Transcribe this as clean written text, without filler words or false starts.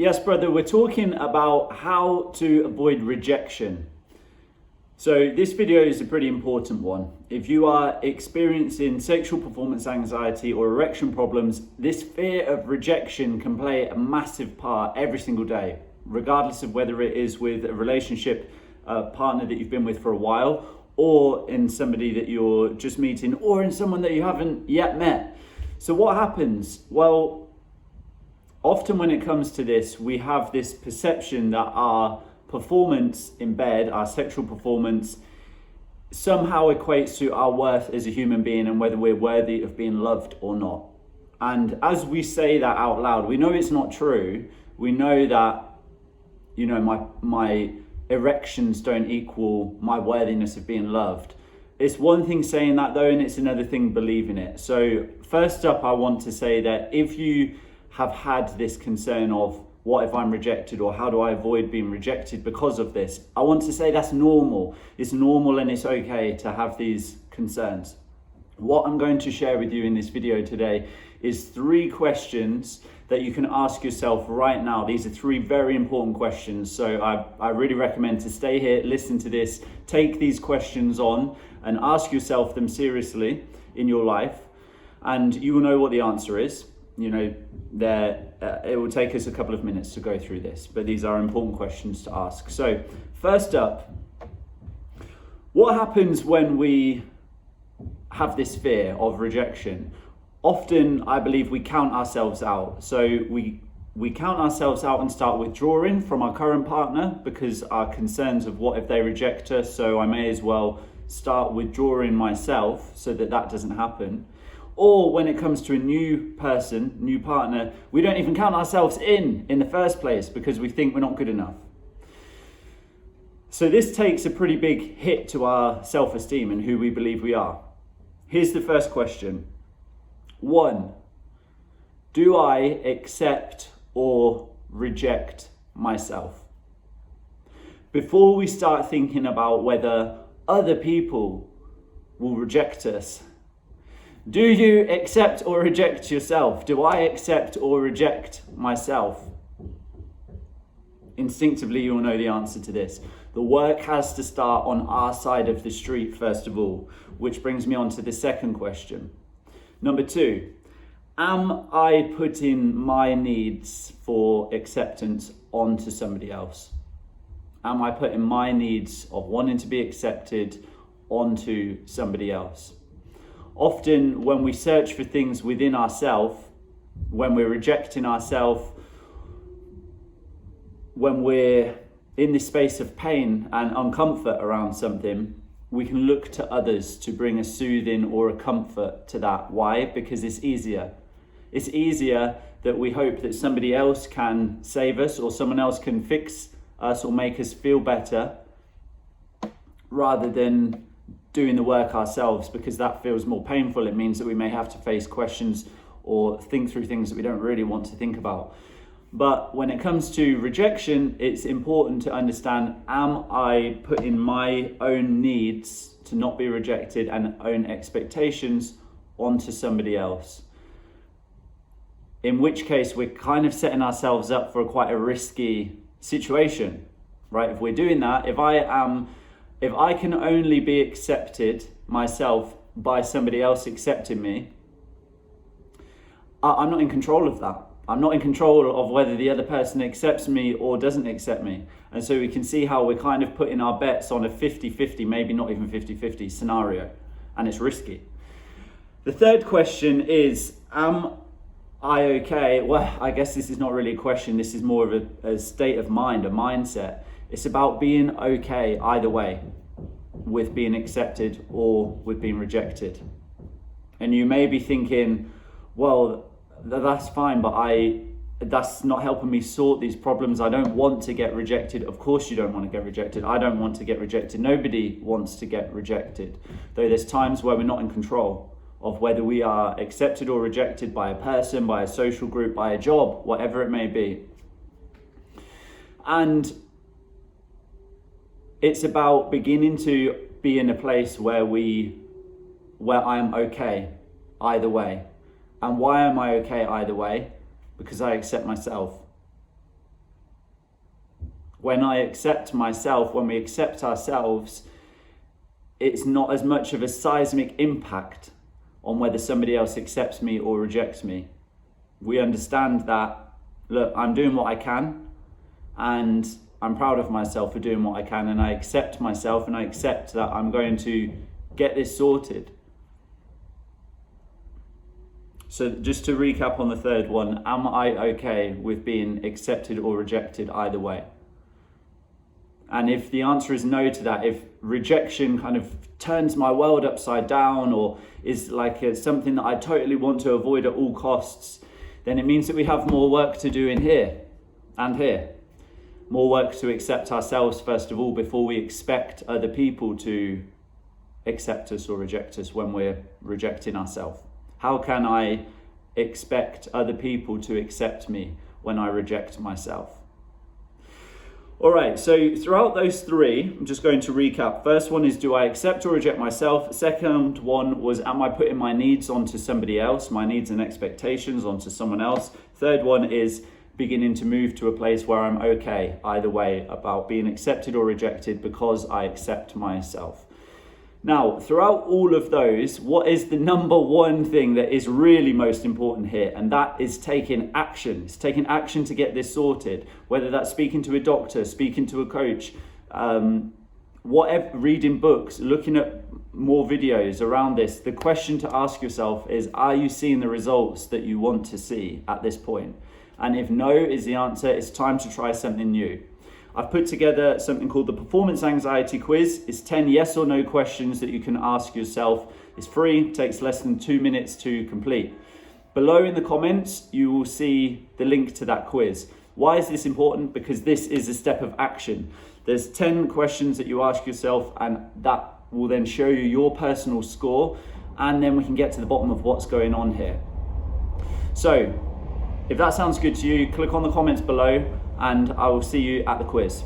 Yes, brother, we're talking about how to avoid rejection. So this video is a pretty important one. If you are experiencing sexual performance anxiety or erection problems, this fear of rejection can play a massive part every single day, regardless of whether it is with a relationship partner that you've been with for a while, or in somebody that you're just meeting, or in someone that you haven't yet met. So what happens? Well, often when it comes to this, we have this perception that our performance in bed, our sexual performance, somehow equates to our worth as a human being and whether we're worthy of being loved or not. And as we say that out loud, we know it's not true. We know that, my erections don't equal my worthiness of being loved. It's one thing saying that though, and it's another thing believing it. So first up, I want to say that if you have had this concern of what if I'm rejected, or how do I avoid being rejected because of this, I want to say that's normal. It's normal and it's okay to have these concerns. What I'm going to share with you in this video today is 3 questions that you can ask yourself right now. These are 3 very important questions. So I really recommend to stay here, listen to this, take these questions on and ask yourself them seriously in your life, and you will know what the answer is. It will take us a couple of minutes to go through this, but these are important questions to ask. So first up, what happens when we have this fear of rejection? Often, I believe we count ourselves out. So we count ourselves out and start withdrawing from our current partner because our concerns of what if they reject us, so I may as well start withdrawing myself so that doesn't happen. Or when it comes to a new person, new partner, we don't even count ourselves in the first place because we think we're not good enough. So this takes a pretty big hit to our self-esteem and who we believe we are. Here's the first question. 1, do I accept or reject myself? Before we start thinking about whether other people will reject us, do you accept or reject yourself? Do I accept or reject myself? Instinctively, you'll know the answer to this. The work has to start on our side of the street, first of all, which brings me on to the second question. Number 2, am I putting my needs for acceptance onto somebody else? Am I putting my needs of wanting to be accepted onto somebody else? Often when we search for things within ourselves, when we're rejecting ourselves, when we're in this space of pain and uncomfort around something, we can look to others to bring a soothing or a comfort to that. Why? Because it's easier. It's easier that we hope that somebody else can save us or someone else can fix us or make us feel better rather than doing the work ourselves, because that feels more painful. It means that we may have to face questions or think through things that we don't really want to think about. But when it comes to rejection, it's important to understand, am I putting my own needs to not be rejected and own expectations onto somebody else? In which case, we're kind of setting ourselves up for quite a risky situation, right? If we're doing that, if I can only be accepted myself by somebody else accepting me, I'm not in control of that. I'm not in control of whether the other person accepts me or doesn't accept me. And so we can see how we're kind of putting our bets on a 50-50, maybe not even 50-50 scenario, and it's risky. The third question is, am I okay? Well, I guess this is not really a question. This is more of a state of mind, a mindset. It's about being okay either way, with being accepted or with being rejected. And you may be thinking, well, that's fine, but that's not helping me sort these problems. I don't want to get rejected. Of course you don't want to get rejected. I don't want to get rejected. Nobody wants to get rejected. Though there's times where we're not in control of whether we are accepted or rejected by a person, by a social group, by a job, whatever it may be. And it's about beginning to be in a place where I am okay either way. And why am I okay either way? Because I accept myself. When I accept myself, when we accept ourselves, it's not as much of a seismic impact on whether somebody else accepts me or rejects me. We understand that, look, I'm doing what I can, and I'm proud of myself for doing what I can, and I accept myself, and I accept that I'm going to get this sorted. So just to recap on the third one, am I okay with being accepted or rejected either way? And if the answer is no to that, if rejection kind of turns my world upside down or is like something that I totally want to avoid at all costs, then it means that we have more work to do in here and here. More work to accept ourselves first of all before we expect other people to accept us or reject us when we're rejecting ourselves. How can I expect other people to accept me when I reject myself? All right, so throughout those three, I'm just going to recap. First one is, do I accept or reject myself? Second one was, am I putting my needs onto somebody else, my needs and expectations onto someone else? Third one is beginning to move to a place where I'm okay either way about being accepted or rejected because I accept myself. Now, throughout all of those, what is the number one thing that is really most important here? And that is taking action. It's taking action to get this sorted, whether that's speaking to a doctor, speaking to a coach, whatever, reading books, looking at more videos around this. The question to ask yourself is, are you seeing the results that you want to see at this point? And if no is the answer, it's time to try something new. I've put together something called the Performance Anxiety Quiz. It's 10 yes or no questions that you can ask yourself. It's free, takes less than 2 minutes to complete. Below in the comments, you will see the link to that quiz. Why is this important? Because this is a step of action. There's 10 questions that you ask yourself, and that will then show you your personal score, and then we can get to the bottom of what's going on here. So, if that sounds good to you, click on the comments below, and I will see you at the quiz.